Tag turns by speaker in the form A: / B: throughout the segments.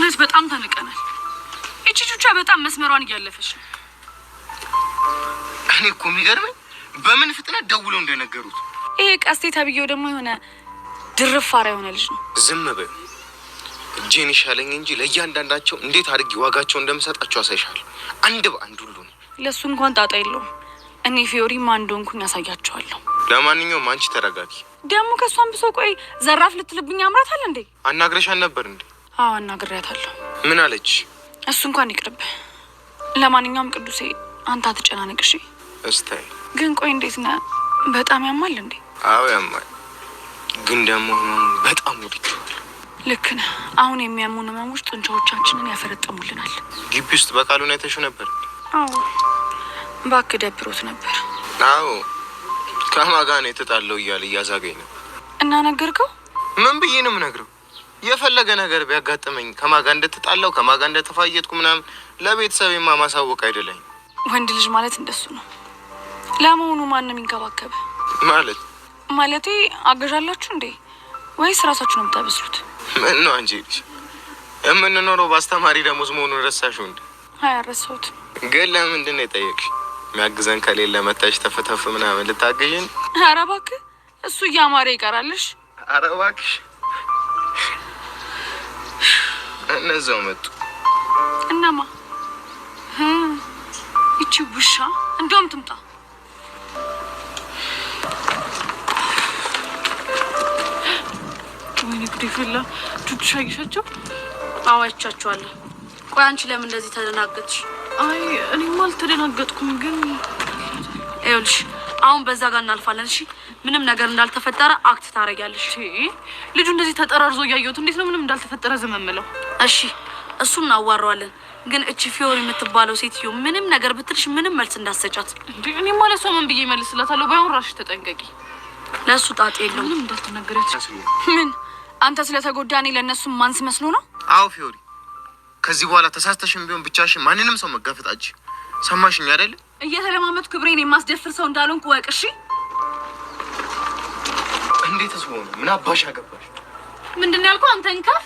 A: እውነት በጣም ተነቀናል። እቺ ቹቻ በጣም መስመሯን እያለፈች ነው።
B: እኔ እኮ የሚገርመኝ በምን ፍጥነት ደውለው እንደነገሩት።
A: ይሄ ቀስቴ ተብዬው ደግሞ የሆነ ድርፋራ የሆነ ልጅ ነው።
B: ዝም በይ እጄን ይሻለኝ እንጂ ለእያንዳንዳቸው እንዴት አድርጌ ዋጋቸው እንደምሰጣቸው አሳይሻለሁ። አንድ በአንድ ሁሉ ነው።
A: ለሱ እንኳን ጣጣ የለውም። እኔ ፊዮሪ ማን እንደሆንኩኝ ያሳያቸዋለሁ።
B: ለማንኛውም አንቺ ተረጋጊ።
A: ደግሞ ከሷን ብሶ ቆይ ዘራፍ ልትልብኝ አምራታል እንዴ?
B: አናግረሻን ነበር እንዴ?
A: አዎ አናግሬያታለሁ።
B: ምን አለች?
A: እሱ እንኳን ይቅርብ። ለማንኛውም ቅዱሴ አንተ አትጨናነቅ እሺ?
B: እስታይ
A: ግን ቆይ እንዴት ነህ? በጣም ያማል እንዴ?
B: አዎ ያማል፣ ግን ደግሞ በጣም ወድጄዋለሁ።
A: ልክ ነህ። አሁን የሚያሙን ህመሞች ጡንቻዎቻችንን ያፈረጠሙልናል።
B: ግቢ ውስጥ በቃሉን አይተሽው ነበር?
A: አዎ እባክህ ደብሮት ነበር።
B: አዎ ከማጋን የተጣለው እያለ እያዛገኝ ነው።
A: እና ነገርከው?
B: ምን ብዬ ነው የምነግረው? የፈለገ ነገር ቢያጋጥመኝ ከማጋ እንደተጣለው ከማጋ እንደተፋየጥኩ ምናምን ለቤተሰቤማ ማሳወቅ አይደለኝ።
A: ወንድ ልጅ ማለት እንደሱ ነው። ለመሆኑ ማንም ይንከባከብ
B: ማለት
A: ማለቴ አገዣላችሁ እንዴ ወይስ ራሳችሁ ነው የምታበስሉት?
B: ምን ነው አንቺ ልጅ የምንኖረው በአስተማሪ ደሞዝ መሆኑን ረሳሽው እንዴ?
A: አያረሳሁት።
B: ግን ለምንድን ነው የጠየቅሽ? የሚያግዘን ከሌለ መታሽ ተፈተፍ ምናምን ልታገዥን?
A: ኧረ እባክህ እሱ እያማረ ይቀራልሽ።
B: ኧረ እባክሽ እነዛው መጡ።
A: እነማ? ይቺ ውሻ እንደውም ትምጣ። ወይኔ ጉዴ ፈላ። ቹቹ አይሻቸው? አዎ አይቻቸዋለሁ። ቆይ አንቺ ለምን እንደዚህ ተደናገጥሽ? አይ እኔማ አልተደናገጥኩም፣ ግን ይኸውልሽ አሁን በዛ ጋር እናልፋለን እሺ? ምንም ነገር እንዳልተፈጠረ አክት ታረጋለሽ። ልጁ እንደዚህ ተጠራርዞ እያየሁት እንዴት ነው ምንም እንዳልተፈጠረ ዝም የምለው? እሺ እሱን እናዋራዋለን፣ ግን እቺ ፊዮሪ የምትባለው ሴትዮ ምንም ነገር ብትልሽ ምንም መልስ እንዳትሰጫት። እንዴ እኔማ ለሷ ምን ብዬ መልስላታለሁ? ባይሆን ራስሽ ተጠንቀቂ። ለሱ ጣጣ የለውም። ምንም እንዳትናገሪያት። ምን አንተ ስለተጎዳ እኔ ለእነሱ ማንስ መስሎ ነው?
B: አዎ ፊዮሪ፣ ከዚህ በኋላ ተሳስተሽም ቢሆን ብቻሽን ማንንም ሰው መጋፈጣች። ሰማሽኝ አይደል?
A: እየተለማመጡ ክብሬን የማስደፍር ሰው እንዳልሆንኩ ወቅ እሺ?
B: እንዴት ነው? ምን አባሽ አገባሽ?
A: ምንድን ነው ያልኩህ? አንተ እንካፍ።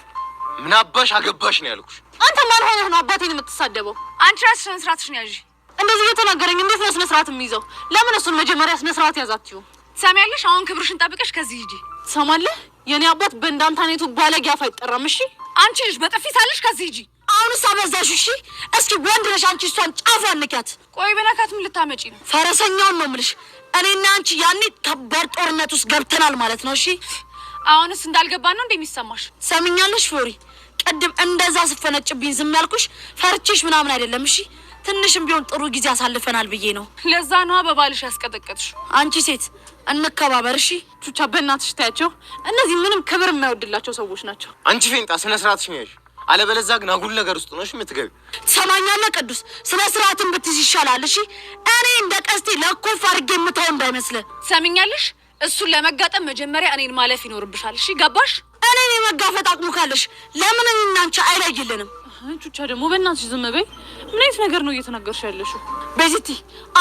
B: ምን አባሽ አገባሽ ነው ያልኩሽ?
A: አንተ ማን ሆነህ ነው አባቴን የምትሳደበው? አንቺ ራስሽ ስነ ስርዓትሽን ያዢ። እንደዚህ እየተናገረኝ እንዴት ነው ስነ ስርዓት የሚይዘው? ለምን እሱን መጀመሪያ ስነ ስርዓት ያዛችሁ? ሰሚያለሽ? አሁን ክብርሽን ጠብቀሽ ከዚህ ሂጂ። ሰማለህ? የኔ አባት በእንዳንታኔቱ ባለጌ አፍ አይጠራም። እሺ አንቺ ልጅ በጥፊ ሳልሽ ከዚህ ሂጂ። አሁንስ አበዛሽ። እሺ እስኪ ወንድ ነሽ አንቺ፣ እሷን ጫፏን ንኪያት። ቆይ በነካት ምን ልታመጪ ነው? ፈረሰኛውን ነው የምልሽ። እኔና አንቺ ያኔ ከባድ ጦርነት ውስጥ ገብተናል ማለት ነው። እሺ አሁንስ እንዳልገባን ነው እንደሚሰማሽ? ሰምኛለሽ ፊዮሪ፣ ቅድም እንደዛ ስፈነጭብኝ ዝም ያልኩሽ ፈርቼሽ ምናምን አይደለም። እሺ ትንሽም ቢሆን ጥሩ ጊዜ አሳልፈናል ብዬ ነው። ለዛ ነዋ በባልሽ ያስቀጠቀጥሽ። አንቺ ሴት እንከባበር እሺ? ቹቻ በእናትሽ ታያቸው፣ እነዚህ ምንም ክብር የማይወድላቸው ሰዎች ናቸው።
B: አንቺ ፌንጣ ስነ ስርዓትሽን ያዥ፣ አለበለዚያ ግን አጉል ነገር ውስጥ ነሽ የምትገቢ።
A: ትሰማኛለህ ቅዱስ? ስነ ስርዓትን ብትይዝ ይሻላል። እሺ እኔ እንደ ቀስቴ ለኮፍ አድርጌ የምተው እንዳይመስልህ። ሰምኛለሽ? እሱን ለመጋጠም መጀመሪያ እኔን ማለፍ ይኖርብሻል። እሺ ገባሽ? እኔን የመጋፈጥ አቅሙ ካለሽ ለምን እኔና አንቺ አይለይልንም? ቹቻ ደግሞ በእናትሽ ዝም በይ። ምን አይነት ነገር ነው እየተናገርሽ ያለሽው? ቤዚቲ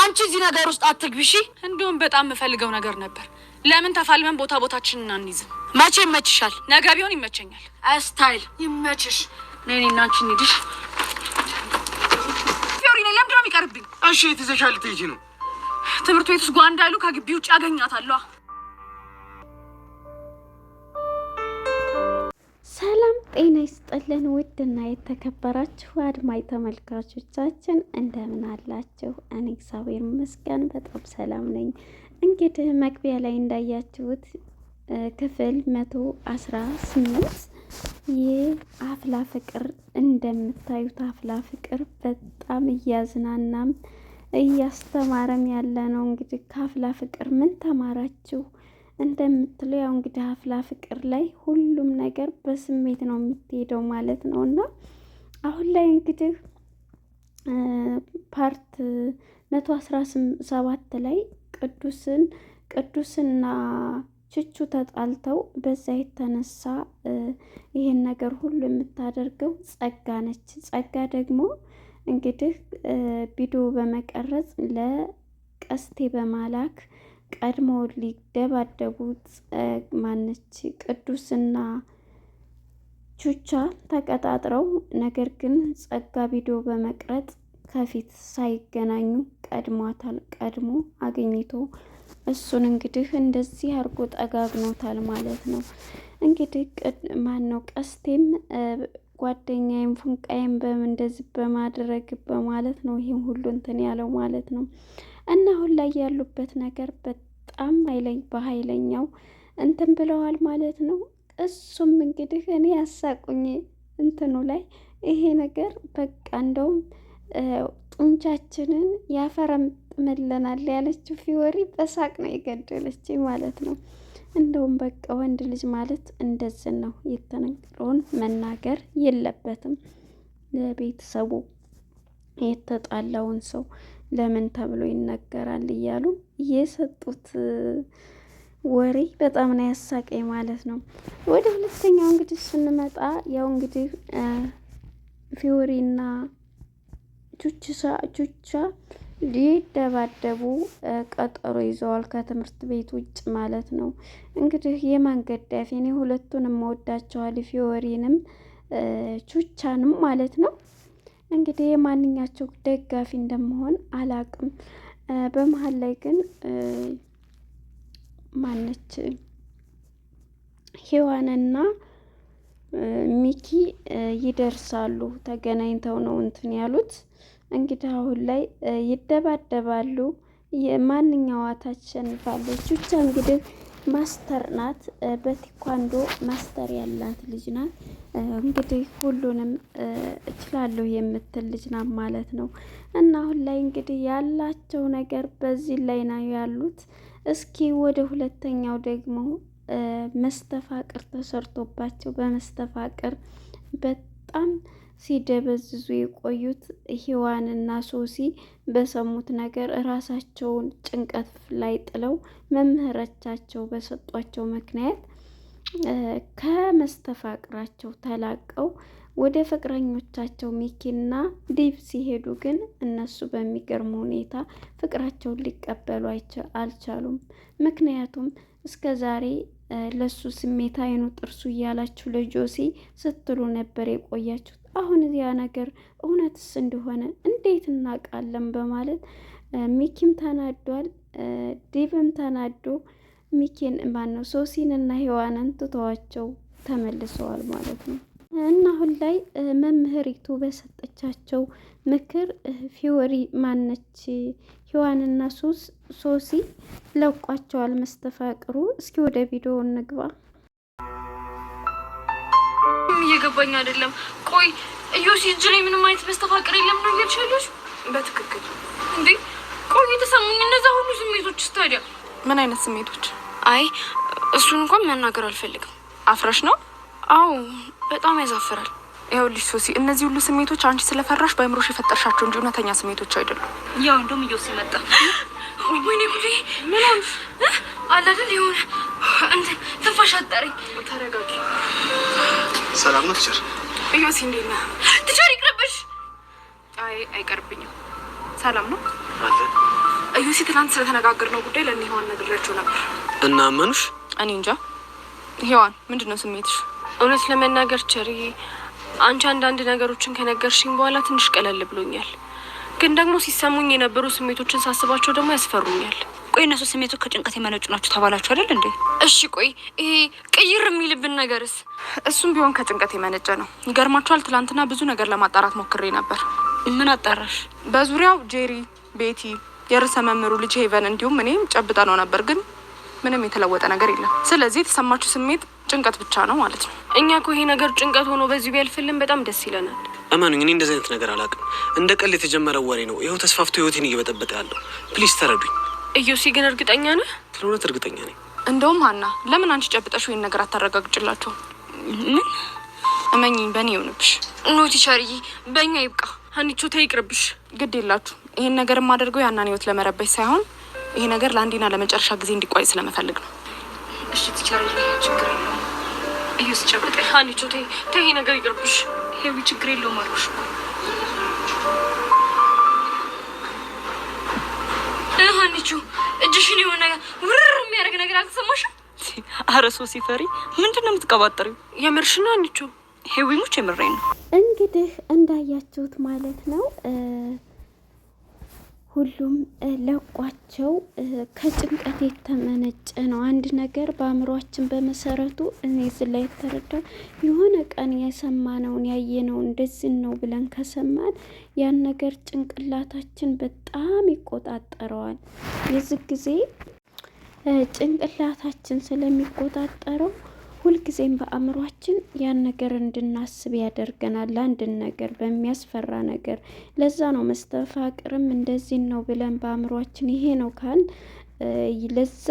A: አንቺ እዚህ ነገር ውስጥ አትግቢ እሺ? እንደውም በጣም የምፈልገው ነገር ነበር። ለምን ተፋልመን ቦታችንን አንይዝም? መቼ ይመችሻል? ነገ ቢሆን ይመቸኛል። ስታይል ይመችሽ። እኔና አንቺ እንሂድሽ። ፊዮሪ ነኝ። ለምንድን ነው የሚቀርብኝ?
B: እሺ የተዘሻለ ትሄጂ ነው?
A: ትምህርት ቤት ውስጥ ጓንዳ ይሉ ከግቢ ውጭ አገኛታለሁ።
C: ሰላም ጤና ይስጥልን። ውድና የተከበራችሁ አድማጭ ተመልካቾቻችን እንደምን አላችሁ? እኔ እግዚአብሔር ይመስገን በጣም ሰላም ነኝ። እንግዲህ መግቢያ ላይ እንዳያችሁት ክፍል 118 የአፍላ ፍቅር እንደምታዩት አፍላ ፍቅር በጣም እያዝናናም እያስተማረም ያለ ነው። እንግዲህ ከአፍላ ፍቅር ምን ተማራችሁ እንደምትሉ ያው እንግዲህ አፍላ ፍቅር ላይ ሁሉም ነገር በስሜት ነው የምትሄደው ማለት ነው። እና አሁን ላይ እንግዲህ ፓርት 117 ላይ ቅዱስና ቹቹ ተጣልተው በዛ የተነሳ ይሄን ነገር ሁሉ የምታደርገው ጸጋ ነች። ጸጋ ደግሞ እንግዲህ ቪዲዮ በመቀረጽ ለቀስቴ በማላክ ቀድሞ ሊደባደቡት ማነች ቅዱስና ቹቻ ተቀጣጥረው ነገር ግን ጸጋ ቪዲዮ በመቅረጥ ከፊት ሳይገናኙ ቀድሞ አገኝቶ እሱን እንግዲህ እንደዚህ አድርጎ ጠጋግኖታል ማለት ነው። እንግዲህ ማነው ቀስቴም ጓደኛዬም ፉንቃዬም እንደዚህ በማድረግ በማለት ነው ይሄን ሁሉ እንትን ያለው ማለት ነው። እና አሁን ላይ ያሉበት ነገር በጣም በኃይለኛው እንትን ብለዋል ማለት ነው። እሱም እንግዲህ እኔ ያሳቁኝ እንትኑ ላይ ይሄ ነገር በቃ እንደውም ጡንቻችንን ያፈረምጥምልናል ያለችው ፊዮሪ በሳቅ ነው የገደለች ማለት ነው። እንደውም በቃ ወንድ ልጅ ማለት እንደዚህ ነው፣ የተነገረውን መናገር የለበትም። ለቤተሰቡ የተጣላውን ሰው ለምን ተብሎ ይነገራል እያሉ የሰጡት ወሬ በጣም ነው ያሳቀኝ ማለት ነው። ወደ ሁለተኛው እንግዲህ ስንመጣ ያው እንግዲህ ፊዮሪና ቹቻ ሊደባደቡ ቀጠሮ ይዘዋል ከትምህርት ቤት ውጭ ማለት ነው። እንግዲህ የማን ገዳፊ? እኔ ሁለቱንም እወዳቸዋለሁ፣ ፊዮሪንም ቹቻንም ማለት ነው። እንግዲህ የማንኛቸው ደጋፊ እንደመሆን አላቅም። በመሀል ላይ ግን ማነች ሔዋንና ሚኪ ይደርሳሉ። ተገናኝተው ነው እንትን ያሉት። እንግዲህ አሁን ላይ ይደባደባሉ። የማንኛዋ ታሸንፋለች? ብቻ እንግዲህ ማስተር ናት፣ በቴኳንዶ ማስተር ያላት ልጅ ናት። እንግዲህ ሁሉንም እችላለሁ የምትል ልጅ ናት ማለት ነው። እና አሁን ላይ እንግዲህ ያላቸው ነገር በዚህ ላይ ነው ያሉት። እስኪ ወደ ሁለተኛው ደግሞ መስተፋቅር ተሰርቶባቸው በመስተፋቅር በጣም ሲደበዝዙ የቆዩት ሔዋንና ሶሲ በሰሙት ነገር ራሳቸውን ጭንቀት ላይ ጥለው መምህራቻቸው በሰጧቸው ምክንያት ከመስተፋቅራቸው ተላቀው ወደ ፍቅረኞቻቸው ሚኪና ዲቭ ሲሄዱ ግን እነሱ በሚገርም ሁኔታ ፍቅራቸውን ሊቀበሉ አልቻሉም። ምክንያቱም እስከ ዛሬ ለሱ ስሜት አይኑ ጥርሱ እያላችሁ ለጆሲ ስትሉ ነበር የቆያችሁት። አሁን ያ ነገር እውነትስ እንደሆነ እንዴት እናውቃለን? በማለት ሚኪም ተናዷል። ዲቭም ተናዶ ሚኪን ማነው ሶሲንና ሔዋንን ትተዋቸው ተመልሰዋል ማለት ነው። እና አሁን ላይ መምህሪቱ በሰጠቻቸው ምክር ፊዮሪ ማነች ሔዋንና ሶሲ ለቋቸዋል መስተፋቅሩ። እስኪ ወደ ቪዲዮ እንግባ።
A: እየገባኝ አይደለም። ቆይ እዮሲ እጅ ላይ ምንም አይነት መስተፋቅር የለም ነው እያልሻለሽ? በትክክል እንዴ? ቆይ የተሰሙኝ እነዛ ሁሉ ስሜቶች ታዲያ ምን አይነት ስሜቶች? አይ እሱን እንኳን መናገር አልፈልግም። አፍረሽ ነው? አዎ በጣም ያዛፍራል። ይኸውልሽ ሶሲ፣ እነዚህ ሁሉ ስሜቶች አንቺ ስለፈራሽ በአይምሮሽ የፈጠርሻቸው እንጂ እውነተኛ ስሜቶች አይደሉም። ያው እንደውም እዮሲ መጣ። ወይኔ ጉዴ! ምን ሆንሽ? አለ አይደል የሆነ እንትን ትንፋሽ አጠረኝ። ተረጋጊ።
B: ሰላም ነው ቲቸር?
A: እዮሲ እንዴት ነህ? ቲቸር ይቅርብሽ። አይ አይቀርብኝም። ሰላም ነው አለ። እዮሲ ትናንት ስለተነጋገርነው ጉዳይ ለእኔ ሔዋን ነግሬያቸው ነበር።
B: እና አመኑሽ?
A: እኔ እንጃ። ሔዋን ምንድን ነው ስሜትሽ? እውነት ለመናገር ቸሪ፣ አንቺ አንዳንድ ነገሮችን ከነገርሽኝ በኋላ ትንሽ ቀለል ብሎኛል። ግን ደግሞ ሲሰሙኝ የነበሩ ስሜቶችን ሳስባቸው ደግሞ ያስፈሩኛል። ቆይ እነሱ ስሜቶች ከጭንቀት የመነጩ ናቸው ተባላችሁ አይደል እንዴ? እሺ ቆይ ይሄ ቅይር የሚልብን ነገርስ? እሱም ቢሆን ከጭንቀት የመነጨ ነው። ይገርማችኋል፣ ትላንትና ብዙ ነገር ለማጣራት ሞክሬ ነበር። ምን አጣራሽ? በዙሪያው ጄሪ፣ ቤቲ፣ የርዕሰ መምህሩ ልጅ ሄቨን እንዲሁም እኔም ጨብጠ ነው ነበር፣ ግን ምንም የተለወጠ ነገር የለም። ስለዚህ የተሰማችሁ ስሜት ጭንቀት ብቻ ነው ማለት ነው። እኛ እኮ ይሄ ነገር ጭንቀት ሆኖ በዚህ ቢያልፍልን በጣም ደስ ይለናል።
D: እመኑኝ፣ እኔ እንደዚህ አይነት ነገር አላውቅም። እንደ ቀል የተጀመረው ወሬ ነው። ይኸው ተስፋፍቶ ህይወቴን እየበጠበጠ ያለው። ፕሊዝ ተረዱኝ።
A: እዮሲ ግን እርግጠኛ ነህ?
D: ስለ እውነት እርግጠኛ ነኝ።
A: እንደውም ሀና፣ ለምን አንቺ ጨብጠሽ ይሄን ነገር አታረጋግጭላቸው? ምን እመኚኝ፣ በእኔ ይሆንብሽ። ኖ ቲቸርዬ፣ በእኛ ይብቃ። ሀኒቾ ተይ ይቅርብሽ። ግድ የላችሁ። ይሄን ነገር የማደርገው ያናን ህይወት ለመረበሽ ሳይሆን ይሄ ነገር ለአንዴና ለመጨረሻ ጊዜ እንዲቋይ ስለመፈልግ ነው። እሺ ቲቸርዬ፣ ችግር የለውም። እዮሲ ጨብጠ። ሀኒቾ ተይ ተይ፣ ይሄ ነገር ይቅርብሽ። ሄዊ ችግር የለውም አልኩሽ እኮ። ሀኒቾ እጅሽን የሆነ ውርር የሚያደርግ ነገር አልተሰማሽም?
E: አረ ሶሲ ፈሪ፣ ምንድን ነው የምትቀባጠሪው?
A: የምርሽና ሀኒቾ? ሄዊሙች የምሬን ነው።
C: እንግዲህ እንዳያችሁት ማለት ነው ሁሉም ለቋቸው ከጭንቀት የተመነጨ ነው። አንድ ነገር በአእምሯችን በመሰረቱ እኔ ላይ የተረዳው የሆነ ቀን የሰማነውን ያየነውን እንደዚህ ነው ብለን ከሰማን ያን ነገር ጭንቅላታችን በጣም ይቆጣጠረዋል። የዚህ ጊዜ ጭንቅላታችን ስለሚቆጣጠረው ሁልጊዜም በአእምሯችን ያን ነገር እንድናስብ ያደርገናል። አንድን ነገር በሚያስፈራ ነገር ለዛ ነው መስተፋቅርም እንደዚህ ነው ብለን በአእምሯችን ይሄ ነው ካል ለዛ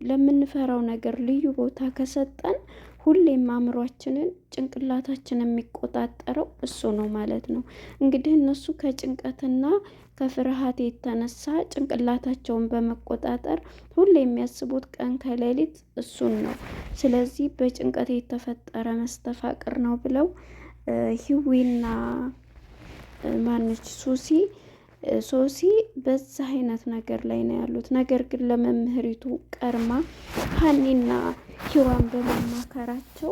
C: ለምንፈራው ነገር ልዩ ቦታ ከሰጠን ሁሌም አእምሯችንን ጭንቅላታችን የሚቆጣጠረው እሱ ነው ማለት ነው። እንግዲህ እነሱ ከጭንቀትና ከፍርሃት የተነሳ ጭንቅላታቸውን በመቆጣጠር ሁሌ የሚያስቡት ቀን ከሌሊት እሱን ነው። ስለዚህ በጭንቀት የተፈጠረ መስተፋቅር ነው ብለው ሂዊና ማነች ሶሲ በዛ አይነት ነገር ላይ ነው ያሉት። ነገር ግን ለመምህሪቱ ቀርማ ሀኒና ሂዋን በመማከራቸው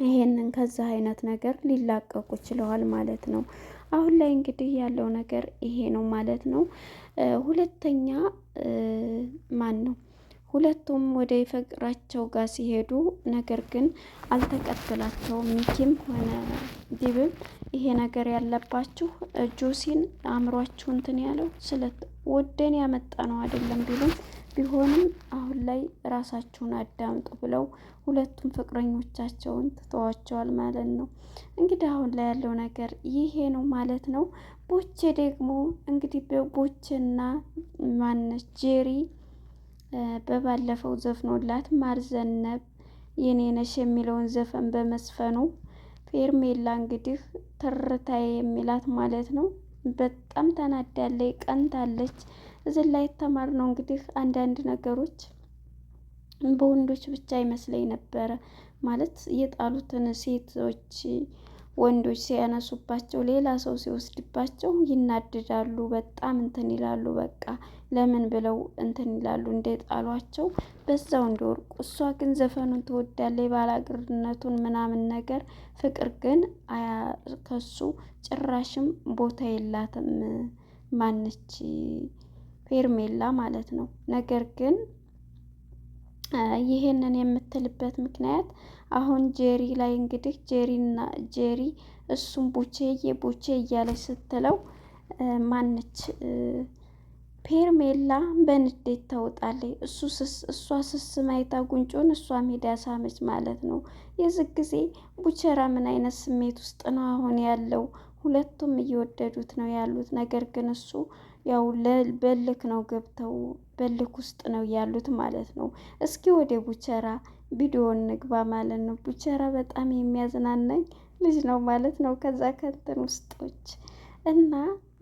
C: ይሄንን ከዛ አይነት ነገር ሊላቀቁ ችለዋል ማለት ነው። አሁን ላይ እንግዲህ ያለው ነገር ይሄ ነው ማለት ነው። ሁለተኛ ማን ነው ሁለቱም ወደ ፍቅራቸው ጋር ሲሄዱ ነገር ግን አልተቀበላቸውም። ሚኪም ሆነ ዲብም ይሄ ነገር ያለባችሁ ጆሲን አእምሯችሁ እንትን ያለው ስለት ወደን ያመጣ ነው አይደለም ቢሆንም አሁን ላይ ራሳችሁን አዳምጡ ብለው ሁለቱም ፍቅረኞቻቸውን ትተዋቸዋል ማለት ነው። እንግዲህ አሁን ላይ ያለው ነገር ይሄ ነው ማለት ነው። ቦቼ ደግሞ እንግዲህ በቦቼና ማነች ጄሪ በባለፈው ዘፍኖላት ማርዘነብ የኔ ነሽ የሚለውን ዘፈን በመስፈኑ ፌርሜላ እንግዲህ ትርታዬ የሚላት ማለት ነው በጣም ተናዳለች፣ ቀንታለች። እዚህ ላይ የተማርነው እንግዲህ አንዳንድ ነገሮች በወንዶች ብቻ ይመስለኝ ነበረ። ማለት የጣሉትን ሴቶች ወንዶች ሲያነሱባቸው ሌላ ሰው ሲወስድባቸው ይናድዳሉ፣ በጣም እንትን ይላሉ። በቃ ለምን ብለው እንትን ይላሉ እንደጣሏቸው በዛው እንደወርቁ። እሷ ግን ዘፈኑን ትወዳለች፣ ባላገርነቱን ምናምን ነገር። ፍቅር ግን ከሱ ጭራሽም ቦታ የላትም ማነች ፌርሜላ ማለት ነው። ነገር ግን ይሄንን የምትልበት ምክንያት አሁን ጄሪ ላይ እንግዲህ ጄሪ እሱም ቡቼ እያለች ስትለው ማነች ፌርሜላ በንዴት ታውጣለች። እሷ ስስም አይታ ጉንጮን እሷ ሜዳ ሳመች ማለት ነው። የዚህ ጊዜ ቡቸራ ምን አይነት ስሜት ውስጥ ነው አሁን ያለው? ሁለቱም እየወደዱት ነው ያሉት። ነገር ግን እሱ ያው በልክ ነው ገብተው በልክ ውስጥ ነው ያሉት ማለት ነው። እስኪ ወደ ቡቸራ ቪዲዮን ንግባ ማለት ነው። ቡቸራ በጣም የሚያዝናናኝ ልጅ ነው ማለት ነው። ከዛ ከንትን ውስጦች እና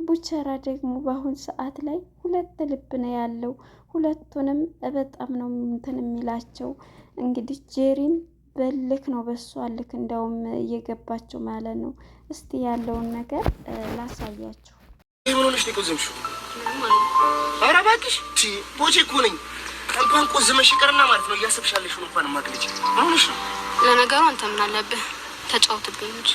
C: ቡቸራ ደግሞ በአሁን ሰዓት ላይ ሁለት ልብ ነው ያለው። ሁለቱንም በጣም ነው እንትን የሚላቸው። እንግዲህ ጄሪም በልክ ነው በሷ ልክ እንደውም እየገባቸው ማለት ነው። እስቲ ያለውን ነገር ላሳያችሁ።
B: ምን ሆነሽ ነው ቆዘምሽው? ኧረ እባክሽ ቦቼ እኮ ነኝ። እንኳን ቆዘመሽ ይቀርና ማለት ነው እያሰብሻለሽ ነው እንኳን ማግለጭ። ምን ሆነሽ ነው?
A: ለነገሩ አንተ ምን አለብህ ተጫውትብኝ እንጂ።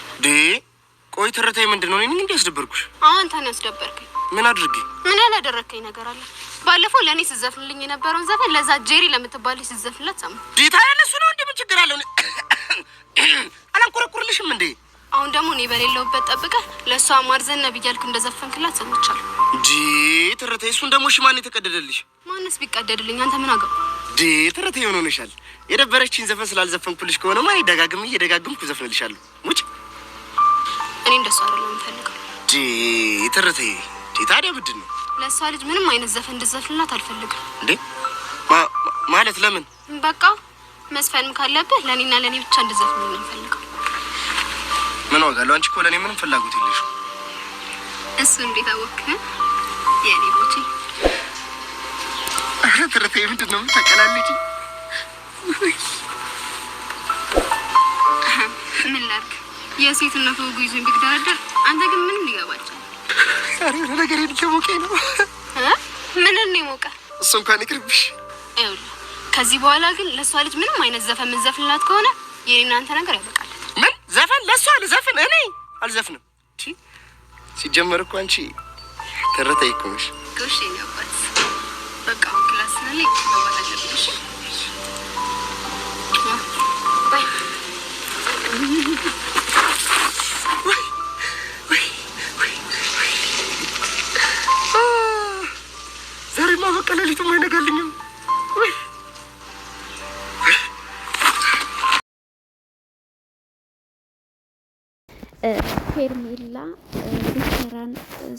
B: ቆይ ትርታዬ ምንድን ነው? እኔ እንዴ ያስደበርኩሽ?
A: አንተ ነህ ያስደበርከኝ።
B: ምን አድርጌ? ምን
A: ያላደረከኝ ነገር አለ? ባለፈው ለእኔ ስትዘፍንልኝ የነበረውን ዘፈን ለዛ ጄሪ ለምትባል ስትዘፍንላት ሰማ።
B: ዲታ ያለሱ ነው እንዴ? ምን ችግር አለው? አላንቆረቁርልሽም እንዴ?
A: አሁን ደግሞ እኔ በሌለውበት ጠብቀህ ለእሷ ማርዘነብ እያልክ እንደዘፈንክላት ሰምቻለሁ።
B: ትርታዬ እሱን ደግሞ ማን የተቀደደልሽ?
A: ማንስ ቢቀደድልኝ አንተ ምን አገባ?
B: ትርታዬ ምን ሆነሻል? የደበረችኝ ዘፈን ስላልዘፈንኩልሽ ከሆነ ማን እየደጋግምኩ ዘፍንልሻለሁ። ሙጭ
A: እኔ እንደሱ አይደለም የምፈልገው።
B: ትርታዬ ታዲያ ምንድን ነው?
A: ለእሷ ልጅ ምንም አይነት ዘፈን እንድዘፍንላት አልፈልግም።
B: እንዴ ማለት ለምን?
A: በቃ መስፈንም ካለብህ ለእኔና ለእኔ ብቻ እንድዘፍን ነው የምፈልገው።
B: ምን ዋጋ አለው? አንቺ እኮ ለእኔ ምንም ፍላጎት የለሽም።
A: እሱ እንዴት አወቅህ? የኔ ቦቼ
B: ትርታዬ ምንድን ነው የምታቀላልጪ?
A: ምን ላድርግ? የሴትነቱ ወጉ ይዞኝ ቢግደረደር አንተ ግን ምንም ሊገባቸው
B: ዛሬ የሆነ ነገር እየሞቀኝ ነው።
A: ምን ነው የሞቀ?
B: እሱ እንኳን ይቅርብሽ።
A: ይኸውልህ ከዚህ በኋላ ግን ለእሷ ልጅ ምንም አይነት ዘፈን የምንዘፍንላት ከሆነ የእናንተ ነገር ያበቃል።
B: ምን ዘፈን ለሷ ልዘፍን? እኔ አልዘፍንም። ሲጀመር እኮ አንቺ ተረታይ እኮ ነሽ።
A: ጎሽ የኛባት በቃ ክላስ ላይ መዋል አለብሽ። ባይ
B: ዛሬማ በቃ ሌሊቱም አይነጋልኝም።
C: ሄርሜላ ቡቸራን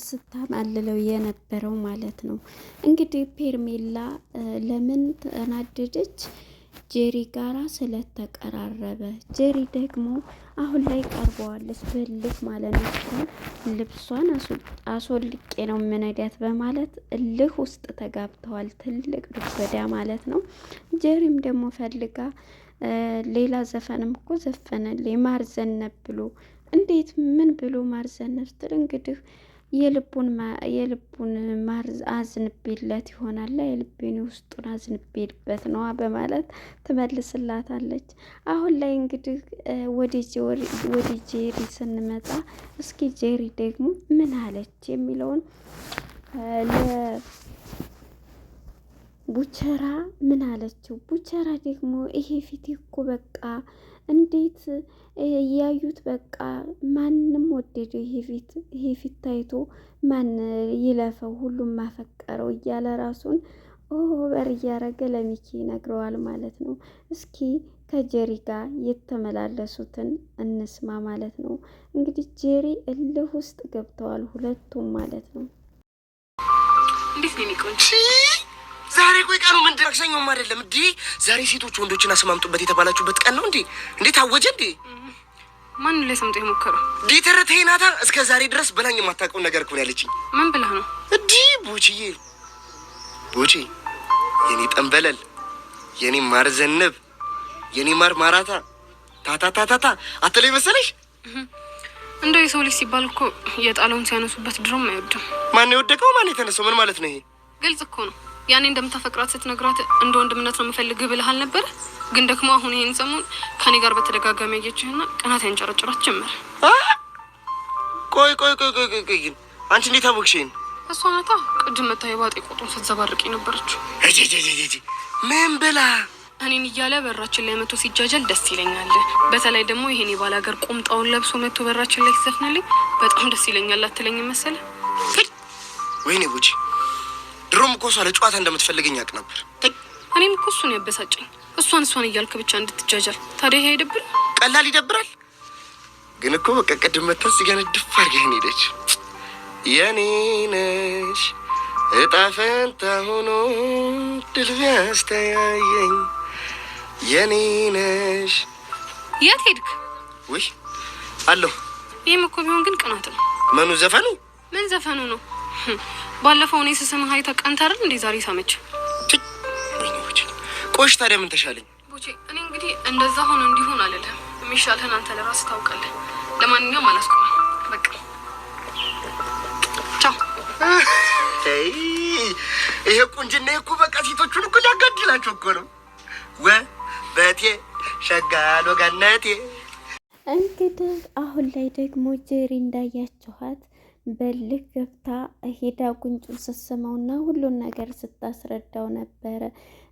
C: ስታማልለው የነበረው ማለት ነው። እንግዲህ ሄርሜላ ለምን ተናደደች? ጄሪ ጋራ ስለተቀራረበ። ጄሪ ደግሞ አሁን ላይ ቀርበዋለች በልክ ማለት ነው። ልብሷን አስወልቄ ነው መነዳት በማለት እልህ ውስጥ ተጋብተዋል። ትልቅ ዱብዳ ማለት ነው። ጄሪም ደግሞ ፈልጋ ሌላ ዘፈንም እኮ ዘፈነልኝ ማርዘነብ ብሎ እንዴት ምን ብሎ ማርዘነብ ስትል እንግዲህ የልቡን ማርዝ አዝንቤለት ይሆናል። የልቤን ውስጡን አዝንቤበት ነዋ በማለት ትመልስላታለች። አሁን ላይ እንግዲህ ወደ ጄሪ ስንመጣ እስኪ ጄሪ ደግሞ ምን አለች የሚለውን ቡቸራ ምን አለችው? ቡቸራ ደግሞ ይሄ ፊት እኮ በቃ እንዴት እያዩት በቃ ማንም ወደደ ይሄ ፊት ታይቶ ማን ይለፈው ሁሉም ማፈቀረው እያለ ራሱን ኦቨር እያረገ ለሚኪ ይነግረዋል ማለት ነው። እስኪ ከጄሪ ጋር የተመላለሱትን እንስማ ማለት ነው። እንግዲህ ጄሪ እልህ ውስጥ ገብተዋል ሁለቱም ማለት ነው።
A: እንዴት ነው የሚቆንጆ
B: ዛሬ ቆይ ቀኑ ምን ደረሰኝም አይደለም እንዴ? ዛሬ ሴቶች ወንዶችን አስማምጡበት የተባላችሁበት ቀን ነው እንዴ? እንዴት አወጀ እንዴ?
A: ማን ላይ ሰምቶ የሞከረው?
B: ዲተረተይ ናታ። እስከ ዛሬ ድረስ በላኝ የማታውቀው ነገር እኮ ነው ያለችኝ።
A: ምን ብለህ ነው
B: እንዴ? ቦቼ የኔ ጠንበለል፣ የኔ ማር ዘነብ፣ የኔ ማር ማራታ ታታታታታ አትለኝ መሰለሽ?
A: እንደው የሰው ልጅ ሲባል እኮ የጣለውን ሲያነሱበት ድሮም አይወድም።
B: ማን የወደቀው ማን የተነሳው? ምን ማለት ነው ይሄ?
A: ግልጽ እኮ ነው። ያኔ እንደምታፈቅራት ስትነግራት እንደ ወንድምነት ነው የምፈልግህ ብለሃል ነበር። ግን ደግሞ አሁን ይሄን ሰሞን ከኔ ጋር በተደጋጋሚ ያየችህና ቀናት ያንጨረጭራት ጀመረ።
B: ቆይ ግን አንቺ እንዴት አወቅሽኝ?
A: እሷ ናታ ቅድም መታ የባጤ ቆጡን ስትዘባርቅ ነበረችው።
B: ምን ብላ?
A: እኔን እያለ በራችን ላይ መቶ ሲጃጃል ደስ ይለኛል። በተለይ ደግሞ ይሄን የባል ሀገር ቁምጣውን ለብሶ መቶ በራችን ላይ ሲዘፍንልኝ በጣም ደስ ይለኛል። አትለኝም መሰለ?
B: ወይኔ ቦቼ ድሮም እኮ እሷ ለጨዋታ እንደምትፈልገኝ ያውቅ ነበር።
A: እኔም እኮ እሱን ያበሳጨኝ እሷን እያልክ ብቻ እንድትጃጃል። ታዲያ ይሄ አይደብር?
B: ቀላል ይደብራል። ግን እኮ በቃ ቅድም መታ እዚህ ጋር ድፍ አድርገህን ሄደች። የኔ ነሽ እጣ ፈንታ ሆኖ ድል ቢያስተያየኝ የኔ ነሽ።
A: የት ሄድክ?
B: ውይ አለሁ።
A: ይህም እኮ ቢሆን ግን ቅናት ነው።
B: ምኑ ዘፈኑ?
A: ምን ዘፈኑ ነው? ባለፈው እኔ ስስምህ አይተህ ቀንተህ እንዴ ዛሬ ሳመች?
B: ቆሽ ታዲያ ምን ተሻለኝ?
A: ቦቼ እኔ እንግዲህ እንደዛ ሆኖ እንዲሆን አልልህም። የሚሻልህን አንተ ለራስህ ታውቃለህ። ለማንኛውም አላስቆምም። በቃ ቻው።
B: ይሄ ቁንጅና እኮ በቃ ሴቶቹን እኮ ሊያጋድላቸው እኮ ነው። በቴ ሸጋሎ ጋነቴ።
C: እንግዲህ አሁን ላይ ደግሞ ጄሪ እንዳያችኋት በልክ ገብታ ሄዳ ጉንጩን ስስመውና ሁሉን ነገር ስታስረዳው ነበረ።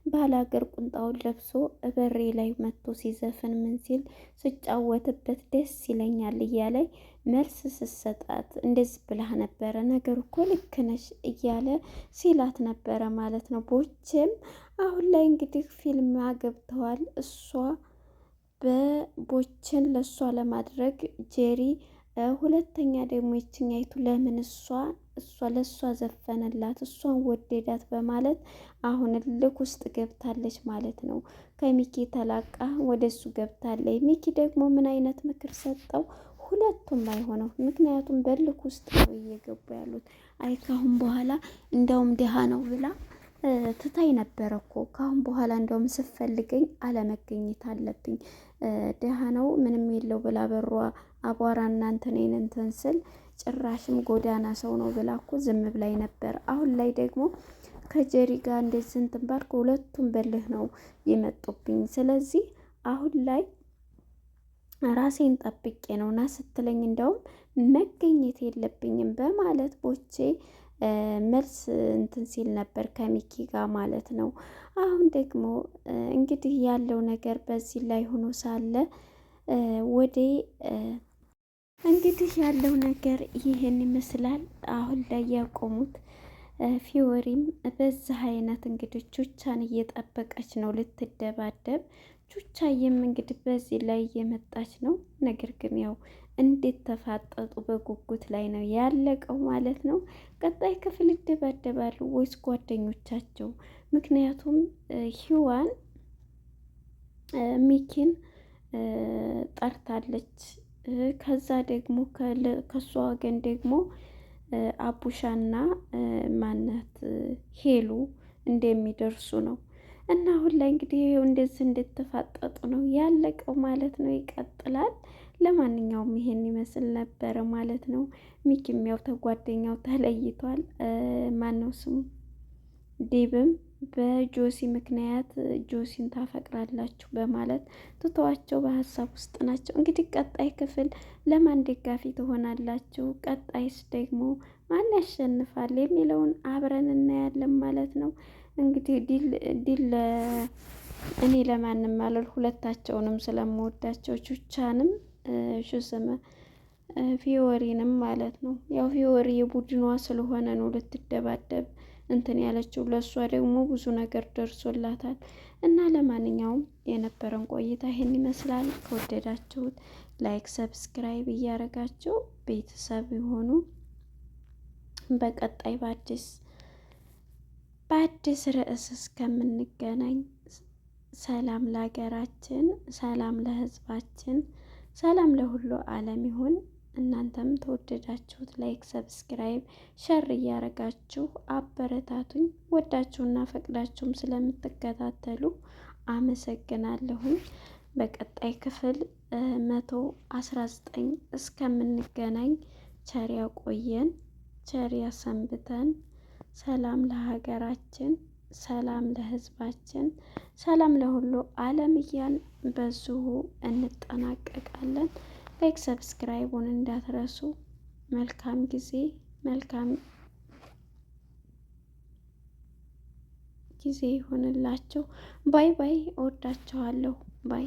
C: ባላገር ቁንጣውን ለብሶ በሬ ላይ መጥቶ ሲዘፍን ምን ሲል ስጫወትበት ደስ ይለኛል እያለ መልስ ስሰጣት እንደዚህ ብላህ ነበረ። ነገር እኮ ልክ ነሽ እያለ ሲላት ነበረ ማለት ነው። ቦቼም አሁን ላይ እንግዲህ ፊልም አገብተዋል። እሷ በቦችን ለእሷ ለማድረግ ጄሪ ሁለተኛ ደግሞ ይችኛይቱ ለምን እሷ ለእሷ ዘፈነላት እሷን ወደዳት በማለት አሁን ልክ ውስጥ ገብታለች ማለት ነው። ከሚኪ ተላቃ ወደ እሱ ገብታለች። ሚኪ ደግሞ ምን አይነት ምክር ሰጠው? ሁለቱም አይሆነው። ምክንያቱም በልክ ውስጥ ነው እየገቡ ያሉት። አይ ካሁን በኋላ እንደውም ድሃ ነው ብላ ትታይ ነበረ እኮ። ካሁን በኋላ እንደውም ስፈልገኝ አለመገኘት አለብኝ። ድሃ ነው ምንም የለው ብላ በሯ አቧራ እናንተ ነን እንትን ስል ጭራሽም ጎዳና ሰው ነው ብላ እኮ ዝም ብላይ ነበር። አሁን ላይ ደግሞ ከጄሪ ጋር እንደዚህ እንትን ባልኩ ሁለቱም በልህ ነው የመጡብኝ። ስለዚህ አሁን ላይ ራሴን ጠብቄ ነው ና ስትለኝ እንደውም መገኘት የለብኝም በማለት ቦቼ መልስ እንትን ሲል ነበር ከሚኪ ጋር ማለት ነው። አሁን ደግሞ እንግዲህ ያለው ነገር በዚህ ላይ ሆኖ ሳለ ወደ እንግዲህ ያለው ነገር ይህን ይመስላል። አሁን ላይ ያቆሙት ፊዮሪም በዚህ አይነት እንግዲህ ቹቻን እየጠበቀች ነው ልትደባደብ። ቹቻዬም እንግዲህ በዚህ ላይ እየመጣች ነው። ነገር ግን ያው እንዴት ተፋጠጡ በጉጉት ላይ ነው ያለቀው ማለት ነው። ቀጣይ ክፍል ይደባደባሉ ወይስ ጓደኞቻቸው? ምክንያቱም ሂዋን ሚኪን ጠርታለች። ከዛ ደግሞ ከሷ ወገን ደግሞ አቡሻና ማናት ሄሉ እንደሚደርሱ ነው። እና አሁን ላይ እንግዲህ ይኸው እንደዚህ እንድትፋጠጡ ነው ያለቀው ማለት ነው። ይቀጥላል። ለማንኛውም ይሄን ይመስል ነበረ ማለት ነው። ሚኪም ያው ተጓደኛው ተለይቷል። ማነው ስሙ ዴብም በጆሲ ምክንያት ጆሲን ታፈቅራላችሁ በማለት ትተዋቸው በሀሳብ ውስጥ ናቸው። እንግዲህ ቀጣይ ክፍል ለማን ደጋፊ ትሆናላችሁ? ቀጣይስ ደግሞ ማን ያሸንፋል የሚለውን አብረን እናያለን ማለት ነው። እንግዲህ ዲል እኔ ለማንም አልል ሁለታቸውንም ስለምወዳቸው ቹቻንም ሹስመ ፊዮሪንም ማለት ነው። ያው ፊዮሪ የቡድኗ ስለሆነ ነው ልትደባደብ እንትን ያለችው። ለእሷ ደግሞ ብዙ ነገር ደርሶላታል። እና ለማንኛውም የነበረን ቆይታ ይሄን ይመስላል። ከወደዳችሁት ላይክ፣ ሰብስክራይብ እያደረጋችሁ ቤተሰብ የሆኑ በቀጣይ በአዲስ ርዕስ እስከምንገናኝ ሰላም ለሀገራችን፣ ሰላም ለሕዝባችን፣ ሰላም ለሁሉ ዓለም ይሁን። እናንተም ተወደዳችሁት ላይክ፣ ሰብስክራይብ፣ ሸር እያረጋችሁ አበረታቱኝ። ወዳችሁና ፈቅዳችሁም ስለምትከታተሉ አመሰግናለሁኝ። በቀጣይ ክፍል 119 እስከምንገናኝ ቸር ያቆየን፣ ቸር ያሰንብተን። ሰላም ለሀገራችን፣ ሰላም ለሕዝባችን፣ ሰላም ለሁሉ ዓለም እያን በዚሁ እንጠናቀቃለን። ላይክ ሰብስክራይቡን እንዳትረሱ። መልካም ጊዜ፣ መልካም ጊዜ ይሁንላችሁ። ባይ ባይ። እወዳችኋለሁ። ባይ